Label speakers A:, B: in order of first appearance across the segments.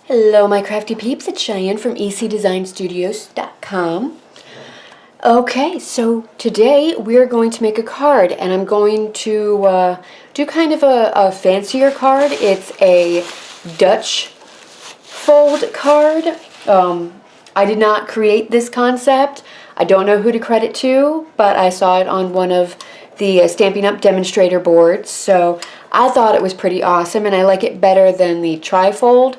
A: Hello my crafty peeps, it's Cheyenne from ecdesignstudios.com. Okay, so today we're going to make a card, and I'm going to do kind of a fancier card. It's a Dutch fold card. I did not create this concept. I don't know who to credit to, but I saw it on one of the Stampin' Up demonstrator boards, so I thought it was pretty awesome, and I like it better than the tri-fold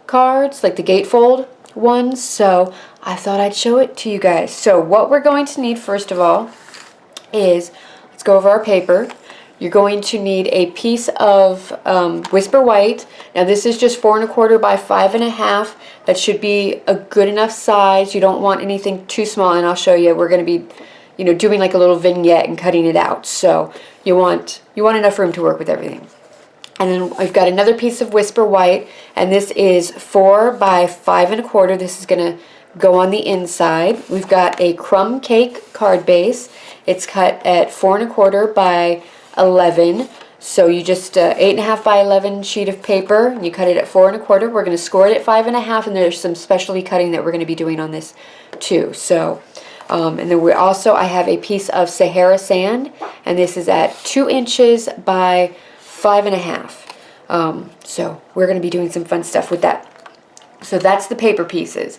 A: cards, like the gatefold ones, so I thought I'd show it to you guys. So what we're going to need first of all is, let's go over our paper. You're going to need a piece of Whisper White. Now this is just 4 1/4 by 5 1/2. That should be a good enough size. You don't want anything too small, and I'll show you. We're going to be, doing like a little vignette and cutting it out. So you want enough room to work with everything. And then I've got another piece of Whisper White, and this is 4 by 5 1/4. This is going to go on the inside. We've got a Crumb Cake card base. It's cut at 4 1/4 by 11. So you just 8 1/2 by 11 sheet of paper, and you cut it at 4 1/4. We're going to score it at 5 1/2, and there's some specialty cutting that we're going to be doing on this too. So, and then I have a piece of Sahara Sand, and this is at 2 inches by 5 1/2. So we're going to be doing some fun stuff with that. So that's the paper pieces.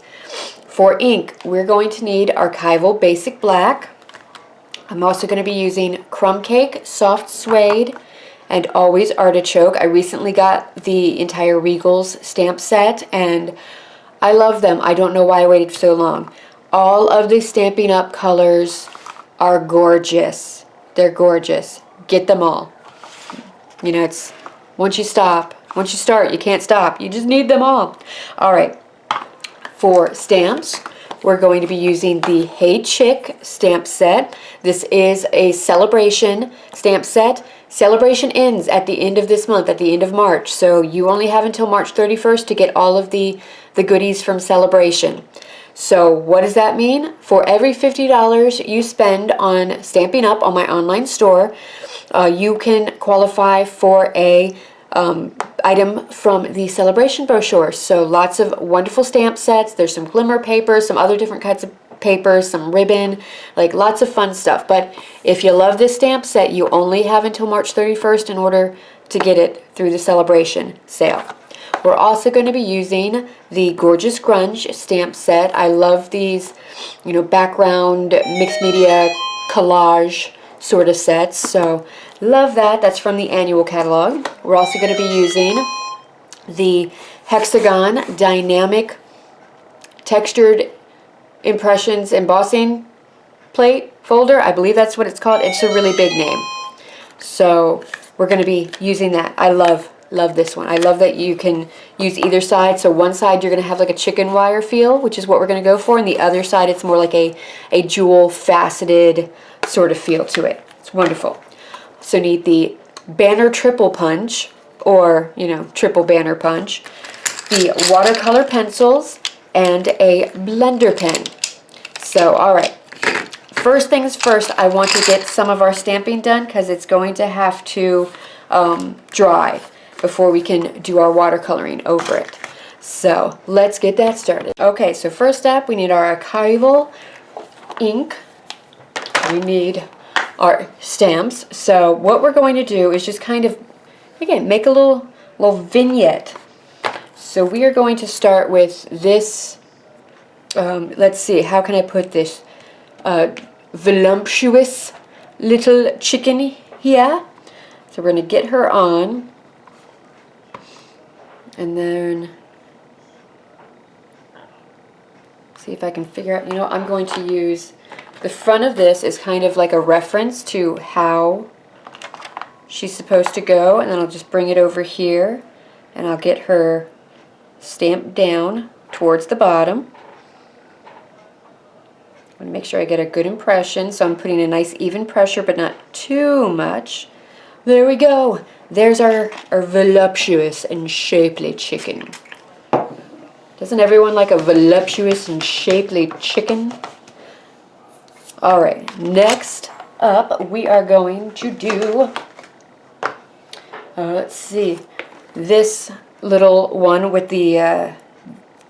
A: For ink, we're going to need Archival Basic Black. I'm also going to be using Crumb Cake, Soft Suede, and Always Artichoke. I recently got the entire Regals stamp set, and I love them. I don't know why I waited so long. All of the Stampin' Up colors are gorgeous. They're gorgeous. Get them all. It's once you start, you can't stop. You just need them all. All right. For stamps, we're going to be using the Hey Chick stamp set. This is a celebration stamp set. Celebration ends at the end of this month, at the end of March. So you only have until March 31st to get all of the goodies from Celebration. So what does that mean? For every $50 you spend on Stampin' Up on my online store, you can qualify for a item from the Celebration brochure. So lots of wonderful stamp sets. There's some glimmer paper, some other different kinds of papers, some ribbon, like lots of fun stuff. But if you love this stamp set, you only have until March 31st in order to get it through the Celebration sale. We're also going to be using the Gorgeous Grunge stamp set. I love these, background mixed media collage sort of sets. So love that. That's from the annual catalog. We're also going to be using the Hexagon Dynamic Textured Impressions Embossing Plate Folder. I believe that's what it's called. It's a really big name. So we're going to be using that. I love this one. I love that you can use either side. So one side you're going to have like a chicken wire feel, which is what we're going to go for, and the other side it's more like a jewel faceted sort of feel to it. It's wonderful. So need the Banner Triple Punch, or triple banner punch, the Watercolor Pencils, and a blender pen. So alright, first things first, I want to get some of our stamping done because it's going to have to dry before we can do our watercoloring over it. So let's get that started. Okay, so first up we need our Archival ink. We need our stamps. So what we're going to do is just kind of, again, make a little vignette. So we are going to start with this, let's see, how can I put this, voluptuous little chicken here. So we're going to get her on, and then see if I can figure out, I'm going to use the front of this is kind of like a reference to how she's supposed to go, and then I'll just bring it over here and I'll get her stamped down towards the bottom. I want to make sure I get a good impression, so I'm putting a nice even pressure but not too much. There we go. There's our voluptuous and shapely chicken. Doesn't everyone like a voluptuous and shapely chicken? Alright, next up we are going to do, let's see, this little one with the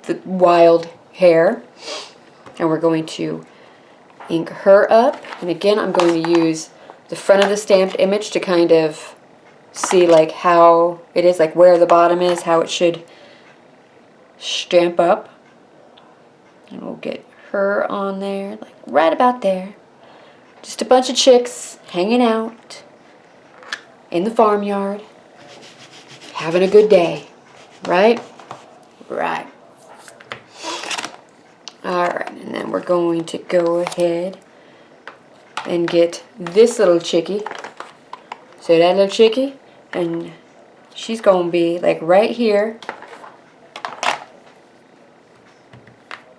A: the wild hair. And we're going to ink her up. And again, I'm going to use the front of the stamped image to kind of see like how it is, like where the bottom is, how it should stamp up. And we'll get her on there, like right about there. Just a bunch of chicks hanging out in the farmyard, having a good day, right? Right. Alright, and then we're going to go ahead and get this little chickie. So that little chickie, and she's going to be like right here.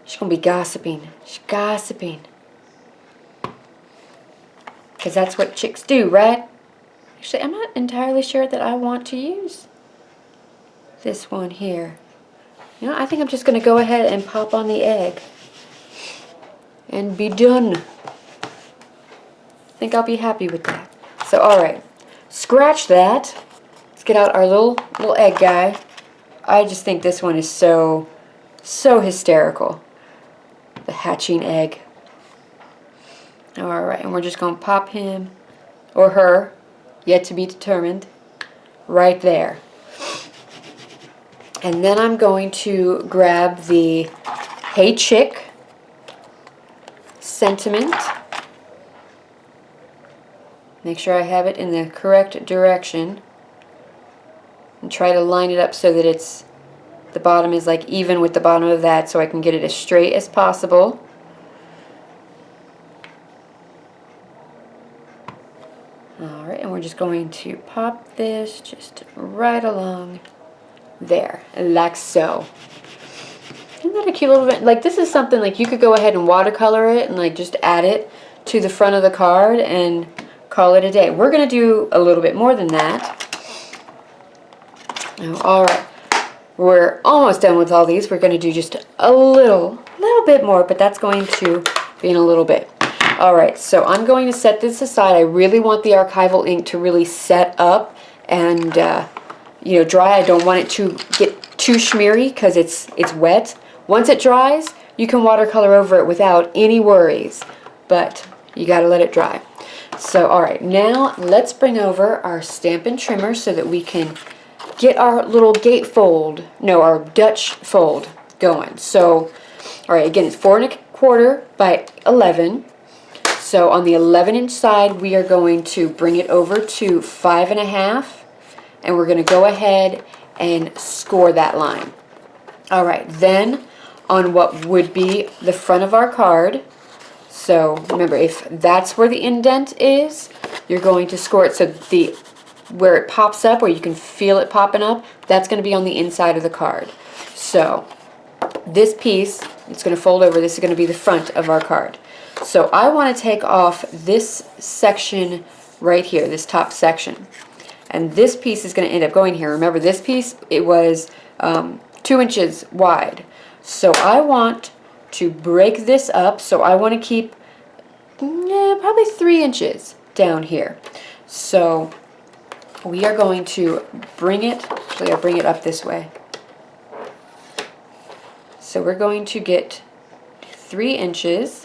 A: She's going to be gossiping. She's gossiping. Because that's what chicks do, right? Actually, I'm not entirely sure that I want to use this one here. You know, I think I'm just going to go ahead and pop on the egg and be done. I think I'll be happy with that. So, alright. Scratch that. Let's get out our little egg guy. I just think this one is so hysterical. The hatching egg. Alright, and we're just going to pop him, or her, yet to be determined, right there. And then I'm going to grab the Hey Chick sentiment. Make sure I have it in the correct direction. And try to line it up so that the bottom is like even with the bottom of that, so I can get it as straight as possible. Alright, and we're just going to pop this just right along there, like so. Isn't that a cute little bit? Like, this is something like you could go ahead and watercolor it and like just add it to the front of the card and call it a day. We're going to do a little bit more than that. Alright, we're almost done with all these. We're going to do just a little bit more, but that's going to be in a little bit. Alright, so I'm going to set this aside. I really want the Archival ink to really set up and dry. I don't want it to get too smeary because it's wet. Once it dries, you can watercolor over it without any worries, but you got to let it dry. So alright, now let's bring over our Stampin' Trimmer so that we can get our little our Dutch fold going. So, alright, again, it's 4 1/4 by 11. So on the 11-inch side, we are going to bring it over to 5 1/2, and we're going to go ahead and score that line. Alright, then on what would be the front of our card, so remember, if that's where the indent is, you're going to score it so where it pops up, where you can feel it popping up, that's going to be on the inside of the card. So this piece, it's going to fold over, this is going to be the front of our card. So I want to take off this section right here, this top section. And this piece is going to end up going here. Remember, this piece, it was 2 inches wide. So I want to break this up, so I want to keep probably 3 inches down here. So we are going to bring it, actually I'll bring it up this way. So we're going to get 3 inches.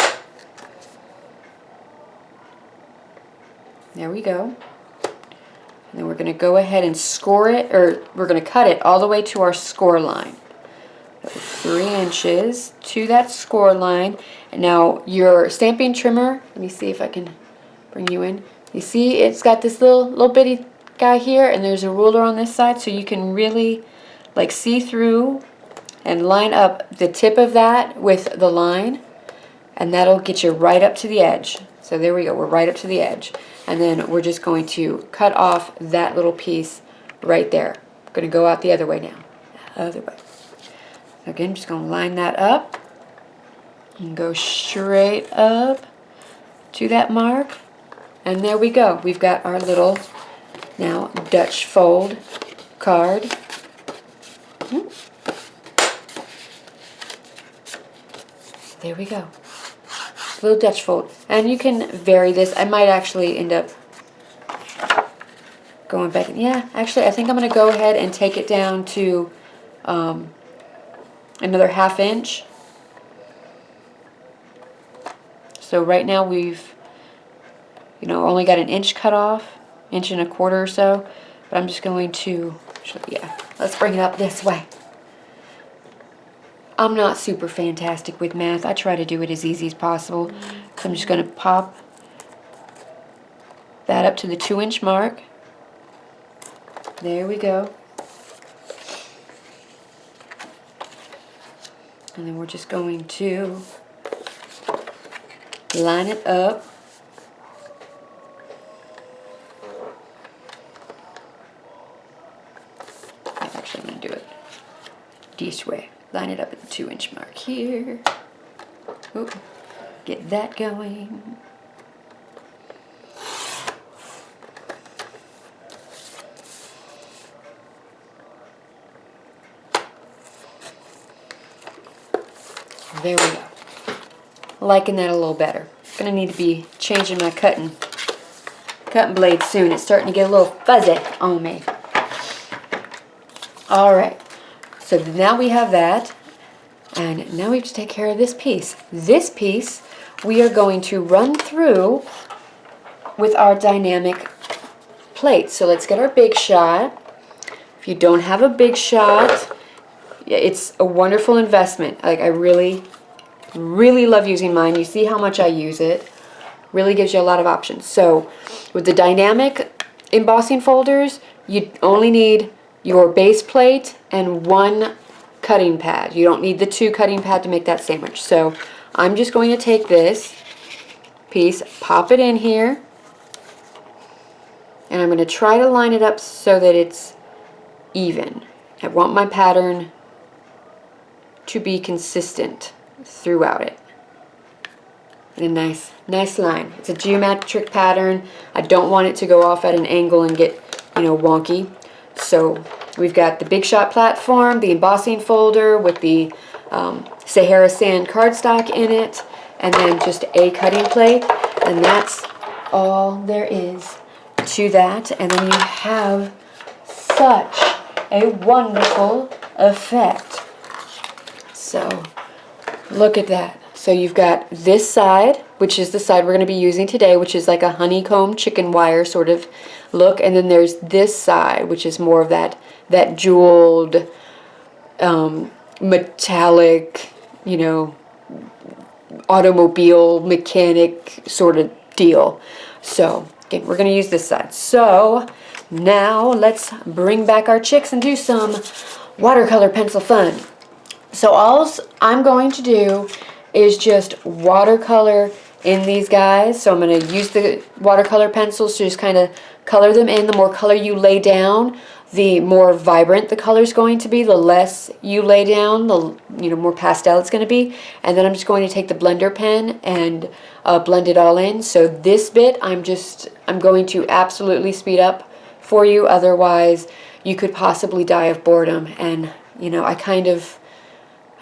A: There we go. And then we're going to go ahead and score it, or we're going to cut it all the way to our score line. So 3 inches to that score line. And now your Stampin' Trimmer, let me see if I can bring you in. You see it's got this little bitty guy here, and there's a ruler on this side, so you can really like see through and line up the tip of that with the line, and that'll get you right up to the edge. So there we go, we're right up to the edge. And then we're just going to cut off that little piece right there. I'm going to go out the other way now. Other way. Again, just going to line that up and go straight up to that mark. And there we go. We've got our little now Dutch fold card. There we go. Little Dutch fold, and you can vary this. I might actually end up going back. Yeah, actually, I think I'm going to go ahead and take it down to another 1/2 inch. So right now we've, only got 1 inch cut off, 1.25 inches or so. But I'm just going to, yeah, let's bring it up this way. I'm not super fantastic with math. I try to do it as easy as possible. So I'm just going to pop that up to the 2-inch mark. There we go. And then we're just going to line it up. Actually, I'm going to do it this way. Line it up at the 2-inch mark here. Oop. Get that going. There we go. Liking that a little better. Gonna need to be changing my cutting blade soon. It's starting to get a little fuzzy on me. Alright, so now we have that, and now we have to take care of this piece. This piece we are going to run through with our dynamic plate. So let's get our big shot. If you don't have a big shot, it's a wonderful investment. Like, I really love using mine. You see how much I use it. Really gives you a lot of options. So with the dynamic embossing folders, you only need your base plate and 1 cutting pad. You don't need the 2 cutting pad to make that sandwich. So I'm just going to take this piece, pop it in here, and I'm going to try to line it up so that it's even. I want my pattern to be consistent throughout it. And a nice line. It's a geometric pattern. I don't want it to go off at an angle and get, wonky. So we've got the Big Shot platform, the embossing folder with the Sahara Sand cardstock in it, and then just a cutting plate, and that's all there is to that. And then you have such a wonderful effect. So look at that. So you've got this side, which is the side we're going to be using today, which is like a honeycomb chicken wire sort of look, and then there's this side, which is more of that jeweled, metallic, automobile mechanic sort of deal. So again, we're going to use this side. So now let's bring back our chicks and do some watercolor pencil fun. So all I'm going to do is just watercolor in these guys. So I'm going to use the watercolor pencils to just kind of color them in. The more color you lay down, the more vibrant the color is going to be. The less you lay down, the more pastel it's going to be. And then I'm just going to take the blender pen and blend it all in. So this bit I'm going to absolutely speed up for you. Otherwise you could possibly die of boredom. And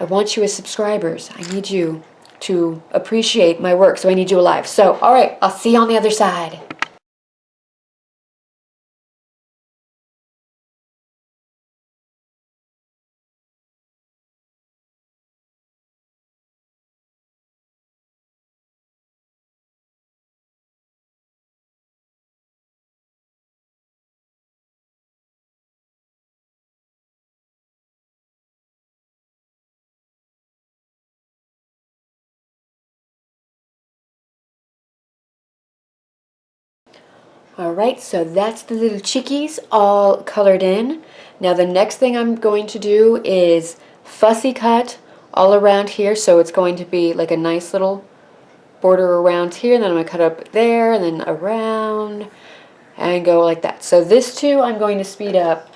A: I want you as subscribers. I need you to appreciate my work, so I need you alive. So, alright, I'll see you on the other side. Alright, so that's the little chickies all colored in. Now the next thing I'm going to do is fussy cut all around here, so it's going to be like a nice little border around here, and then I'm going to cut up there and then around and go like that. So this too I'm going to speed up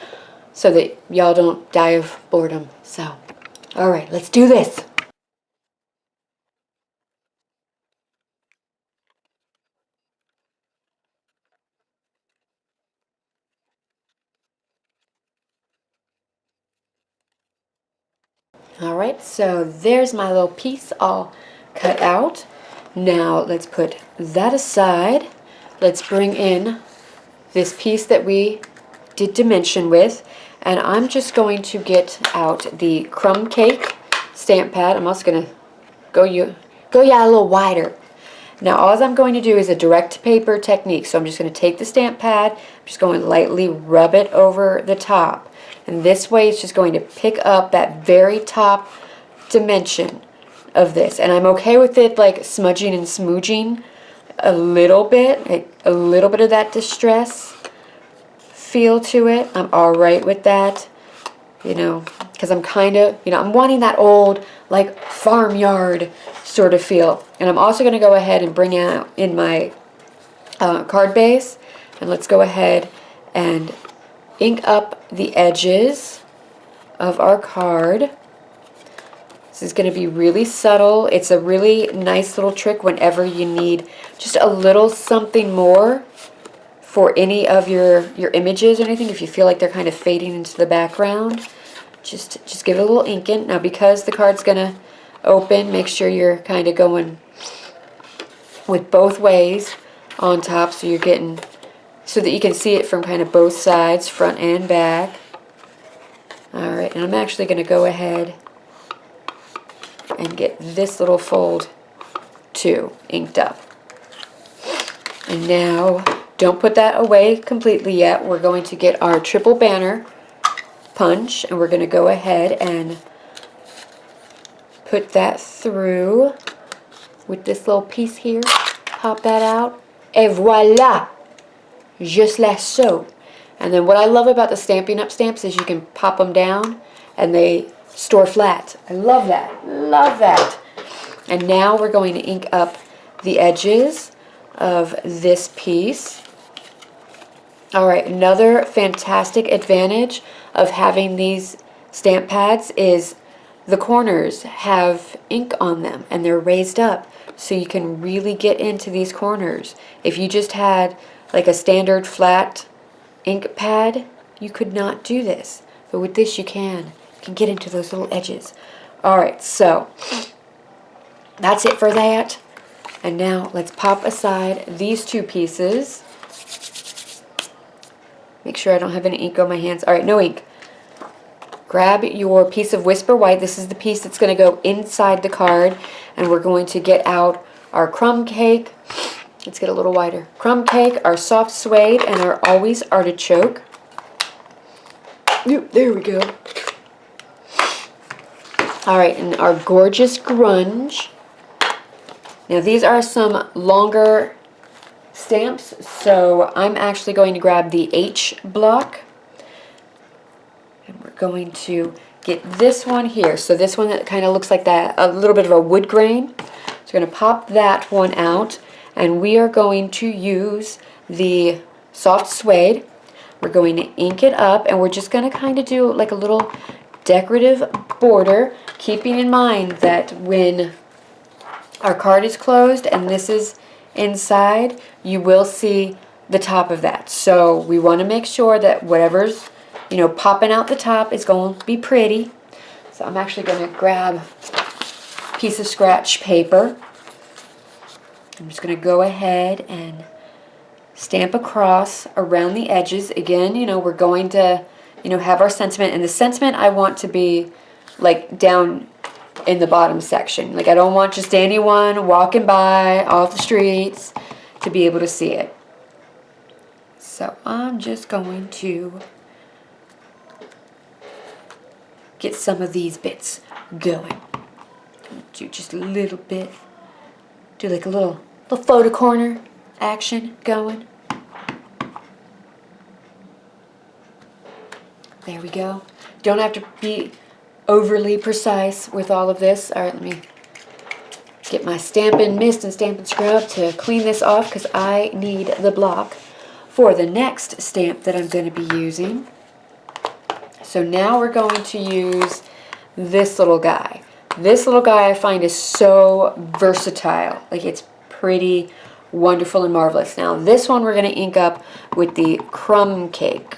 A: so that y'all don't die of boredom. So, alright, let's do this. Alright, so there's my little piece all cut out. Now let's put that aside. Let's bring in this piece that we did dimension with, and I'm just going to get out the Crumb Cake stamp pad. I'm also going to go a little wider. Now all I'm going to do is a direct paper technique. So I'm just going to take the stamp pad, I'm just going to lightly rub it over the top. And this way it's just going to pick up that very top dimension of this. And I'm okay with it like smudging and smooging a little bit, like a little bit of that distress feel to it. I'm alright with that, you know, because I'm kind of, you know, I'm wanting that old like farmyard sort of feel. And I'm also going to go ahead and bring out in my card base, and let's go ahead and ink up the edges of our card. This is going to be really subtle. It's a really nice little trick whenever you need just a little something more for any of your images or anything. If you feel like they're kind of fading into the background, just give it a little ink in. Now because the card's going to open, make sure you're kind of going with both ways on top so you're getting, so that you can see it from kind of both sides, front and back. Alright, and I'm actually going to go ahead and get this little fold too inked up. And now, don't put that away completely yet. We're going to get our triple banner punch, and we're going to go ahead and put that through with this little piece here. Pop that out. Et voila! Just like so. And then what I love about the Stampin' Up stamps is you can pop them down and they store flat. I love that. Love that. And now we're going to ink up the edges of this piece. Alright, another fantastic advantage of having these stamp pads is the corners have ink on them and they're raised up, so you can really get into these corners. If you just had like a standard flat ink pad, you could not do this. But with this you can. You can get into those little edges. Alright, so that's it for that. And now let's pop aside these two pieces. Make sure I don't have any ink on my hands. Alright, no ink. Grab your piece of Whisper White. This is the piece that's going to go inside the card. And we're going to get out our Crumb Cake. Let's get a little wider. Crumb Cake, our Soft Suede, and our Always Artichoke. Yep, there we go. Alright, and our Gorgeous Grunge. Now these are some longer stamps, so I'm actually going to grab the H block. And we're going to get this one here. So this one that kind of looks like that, a little bit of a wood grain. So we're going to pop that one out. And we are going to use the Soft Suede. We're going to ink it up, and we're just going to kind of do like a little decorative border, keeping in mind that when our card is closed and this is inside, you will see the top of that. So we want to make sure that whatever's, you know, popping out the top is going to be pretty. So I'm actually going to grab a piece of scratch paper. I'm just going to go ahead and stamp across around the edges. Again, you know, we're going to, you know, have our sentiment. And the sentiment I want to be like down in the bottom section. Like I don't want just anyone walking by off the streets to be able to see it. So I'm just going to get some of these bits going. Do just a little bit. Do like a little photo corner action going. There we go. Don't have to be overly precise with all of this. Alright, let me get my Stampin' Mist and Stampin' Scrub to clean this off because I need the block for the next stamp that I'm going to be using. So now we're going to use this little guy. This little guy I find is so versatile. Like it's pretty wonderful and marvelous. Now this one we're going to ink up with the Crumb Cake.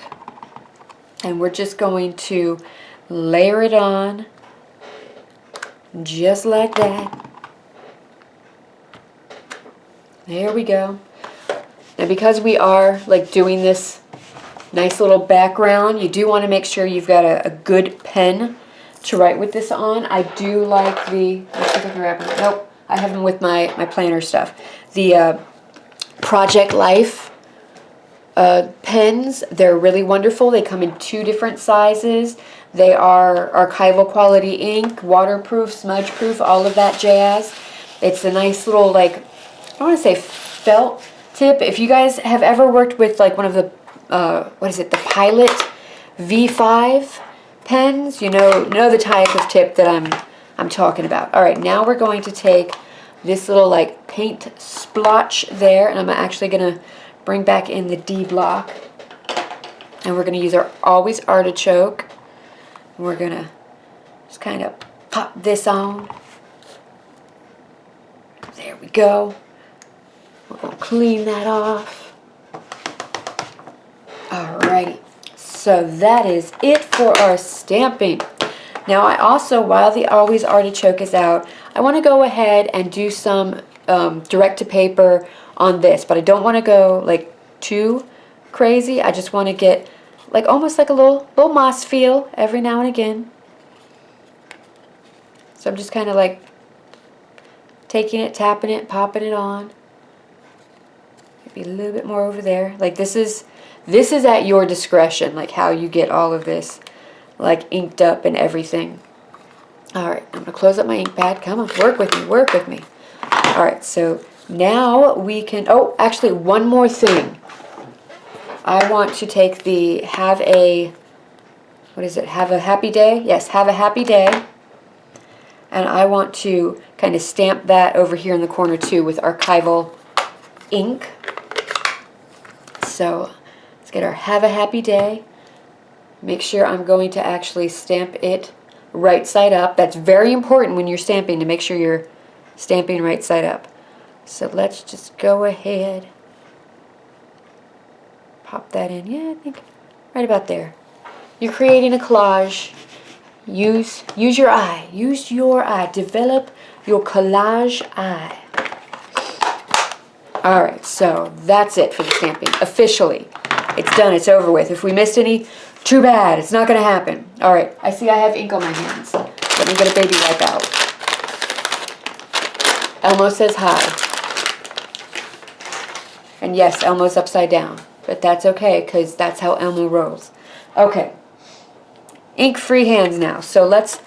A: And we're just going to layer it on just like that. There we go. Now because we are like doing this nice little background, you do want to make sure you've got a good pen to write with this on. I do like the, let's see if I can grab them. Nope, I have them with my planner stuff. The Project Life pens. They're really wonderful. They come in 2 different sizes. They are archival quality ink, waterproof, smudge proof, all of that jazz. It's a nice little, like, I don't want to say felt tip. If you guys have ever worked with like one of the what is it, the Pilot V5 pens, you know the type of tip that I'm talking about. All right, now we're going to take this little like paint splotch there, and I'm actually gonna bring back in the D block, and we're gonna use our Always Artichoke. We're gonna just kind of pop this on. There we go. We're gonna clean that off. Alrighty, so that is it for our stamping. Now I also, while the Always Artichoke is out, I want to go ahead and do some direct to paper on this, but I don't want to go like too crazy. I just want to get like almost like a little moss feel every now and again. So I'm just kind of like taking it, tapping it, popping it on. Maybe a little bit more over there. Like this is at your discretion, like how you get all of this like inked up and everything. Alright, I'm going to close up my ink pad. Come on, work with me, work with me. Alright, so now we can, oh, actually one more thing. I want to take the Have a, what is it, Have a Happy Day? Yes, Have a Happy Day. And I want to kind of stamp that over here in the corner too with archival ink. So let's get our Have a Happy Day. Make sure I'm going to actually stamp it right side up. That's very important when you're stamping, to make sure you're stamping right side up. So let's just go ahead, pop that in. Yeah, I think right about there. You're creating a collage. Use your eye. Use your eye. Develop your collage eye. Alright, so that's it for the stamping. Officially. It's done. It's over with. If we missed any, too bad. It's not going to happen. Alright, I see I have ink on my hands. Let me get a baby wipe out. Elmo says hi. And yes, Elmo's upside down. But that's okay, because that's how Elmo rolls. Okay. Ink-free hands now. So let's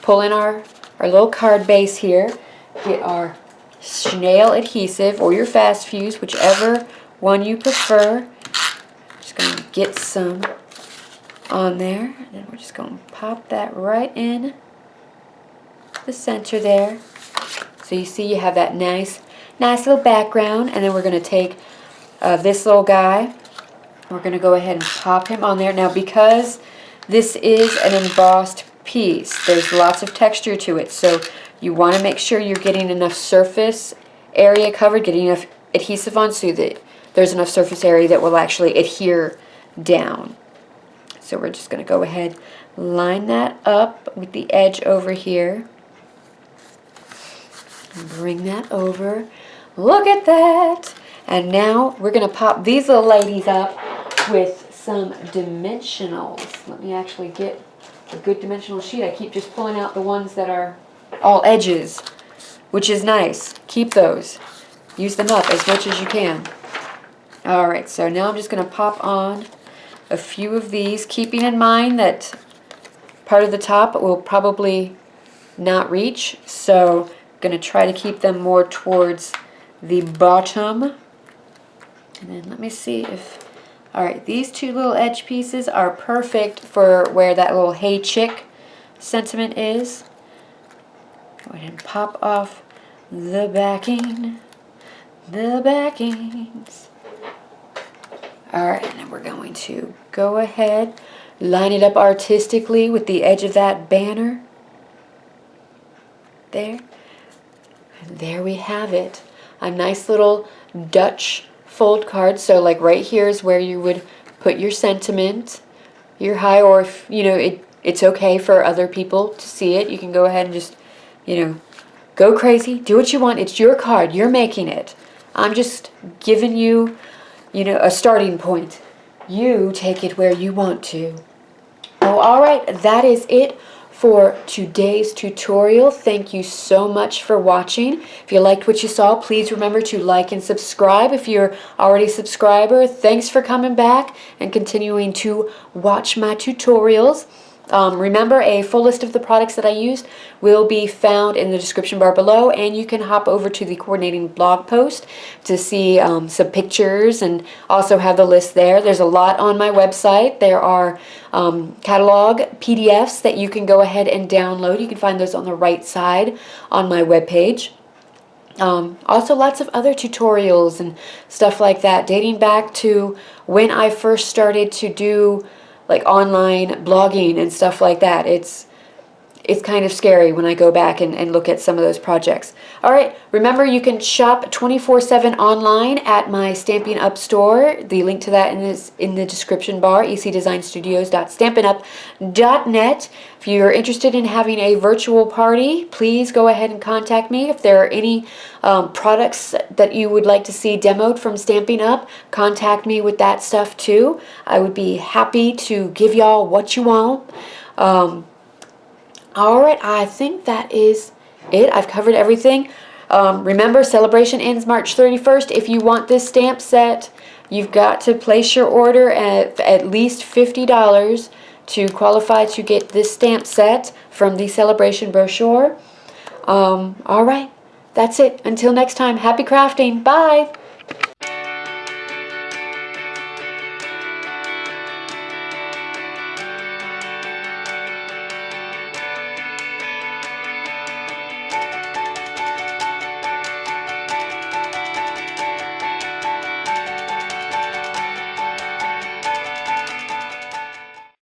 A: pull in our little card base here. Get our SNAIL adhesive or your fast fuse, whichever one you prefer. Just going to get some on there. And then we're just going to pop that right in the center there. So you see you have that nice little background. And then we're going to take this little guy. We're going to go ahead and pop him on there. Now because this is an embossed piece, there's lots of texture to it, so you want to make sure you're getting enough surface area covered, getting enough adhesive on so that there's enough surface area that will actually adhere down. So we're just going to go ahead, line that up with the edge over here, and bring that over. Look at that! And now we're going to pop these little ladies up with some dimensionals. Let me actually get a good dimensional sheet. I keep just pulling out the ones that are all edges, which is nice. Keep those. Use them up as much as you can. Alright, so now I'm just going to pop on a few of these, keeping in mind that part of the top will probably not reach, so I'm going to try to keep them more towards the bottom. And then let me see if... Alright, these two little edge pieces are perfect for where that little hey chick sentiment is. Go ahead and pop off the backing. The backings. Alright, and then we're going to go ahead, line it up artistically with the edge of that banner. There. And there we have it. A nice little Dutch fold card. So like right here is where you would put your sentiment, your high, or if you know it's okay for other people to see it, you can go ahead and just, you know, go crazy, do what you want. It's your card, you're making it. I'm just giving you, you know, a starting point. You take it where you want to. Oh, all right, that is it for today's tutorial. Thank you so much for watching. If you liked what you saw, please remember to like and subscribe. If you're already a subscriber, thanks for coming back and continuing to watch my tutorials. Remember, a full list of the products that I used will be found in the description bar below, and you can hop over to the coordinating blog post to see some pictures and also have the list there. There's a lot on my website. There are catalog PDFs that you can go ahead and download. You can find those on the right side on my webpage. Also lots of other tutorials and stuff like that dating back to when I first started to do like online blogging and stuff like that. It's kind of scary when I go back and look at some of those projects. Alright, remember you can shop 24/7 online at my Stampin' Up store. The link to that is in the description bar, ecdesignstudios.stampinup.net. If you're interested in having a virtual party, please go ahead and contact me. If there are any products that you would like to see demoed from Stampin' Up, contact me with that stuff too. I would be happy to give y'all what you want. Alright, I think that is it. I've covered everything. Remember, celebration ends March 31st. If you want this stamp set, you've got to place your order at least $50 to qualify to get this stamp set from the celebration brochure. Alright, that's it. Until next time, happy crafting. Bye!